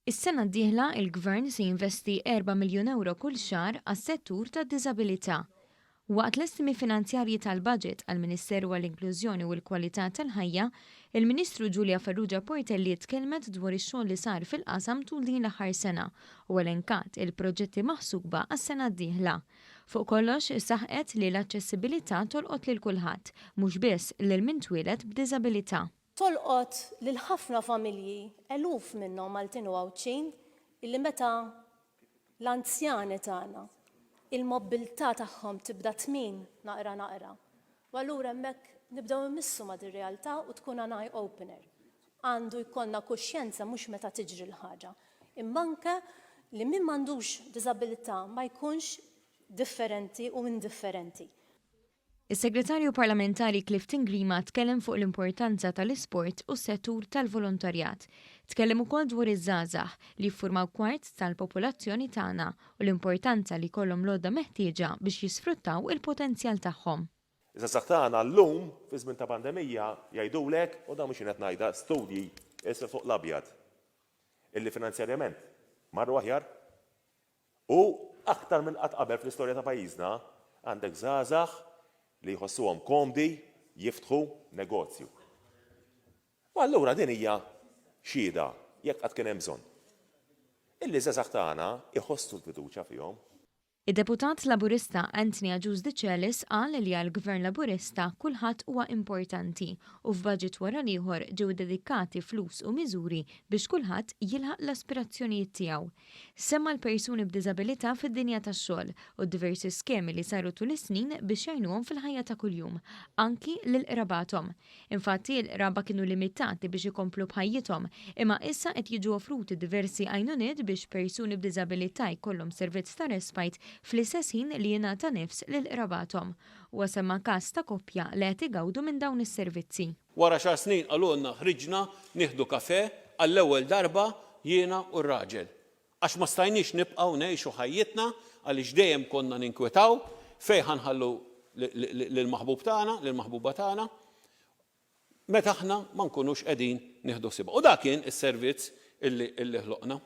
Is-sena d-dieħla il-Gvern se jinvesti 4 miljun euro kull xahar għas-settur tad-diżabilità. Waqt l-estimi finanzjarji tal-budget għall-Ministeru għall-Inklużjoni u l-Kwalità tal-Ħajja, il-Ministru Giulia Farrugia Portelli tkellmet dwar ix-xogħol li sar fil-qasam tul din l-aħħar sena u elenkat il-proġetti maħsuba għas-sena d-dieħla. Fuq kollox saħqet li l-aċċessibilità tolqot lil kulħadd, mhux biss lil min twieled b'diżabilità. Tolqot lil ħafna familji, eluf minnhom Maltin u Għawċin, illi meta l-anzjani tagħna il-mobilità tagħhom tibda tmin naqra. U allura hemmhekk nibdew immissu ma' dir-realtà u tkun an eye opener. Għandu jkollna kuxjenza mhux meta tiġri l-ħaġa. Imma anke li min m'għandux diżabilità ma jkunx differenti u indifferenti. Is-Segretarju Parlamentari Clifton Grima tkellem fuq l-importanza tal-isport u s-settur tal-volontarjat. Tkellem ukoll dwar iż-żgħażagħ li jiffurmaw kwart tal-popolazzjoni tagħna u l-importanza li jkollhom l-għodda meħtieġa biex jisfruttaw il-potenzjal tagħhom. Iż-żgħażagħ tagħna llum fi żmien ta' pandemija jgħidulek u dan mhux qed ngħidha studji issa fuq l-abjad illi finanzjarjament marru aħjar u aktar minn qatt qabel fl-istorja ta' pajjiżna għandek żgħażagħ li jħossuhom komdi jiftħu negozju. U allura din hija xhieda jekk qatt kien hemm bżonn. Illi żgħażagħ tagħna iħossu l-fiduċja fihom. Id-deputat Laburista Anthony Agius De Celis qal li għall-Gvern Laburista kulħadd huwa importanti u f'baġit wara ieħor ġew dedikati flus u miżuri biex kulħadd jilħaq l-aspirazzjonijiet tiegħu. Semma l-persuni b'diżabilità fid-dinja tax-xogħol u diversi skemi li saru tul is-snin biex jgħinuhom fil-ħajja ta' kuljum, anki lil qrabathom. Infatti l-qraba kienu limitati biex ikomplu bħajjithom, imma issa qed jiġu offruti diversi għajnuniet biex persuni b'diżabilità jkollhom servizz ta' respite fl-istess ħin li jingħata nifs lil qrabathom. Huwa semma każ ta' koppja li qed igawdu minn dawn is-servizzi. Wara xar snin qalulna ħriġna nieħdu kafè għall-ewwel darba jiena u r-raġel. Għax ma stajniex nibqgħu ngħixu ħajjitna għaliex dejjem konna ninkwetaw fejn ħanħallu lill-maħbub tagħna, lill-maħbuba tagħna, meta aħna ma nkunux qegħdin nieħdu sibgħa. U dak kien is-servizz illi ħloqna.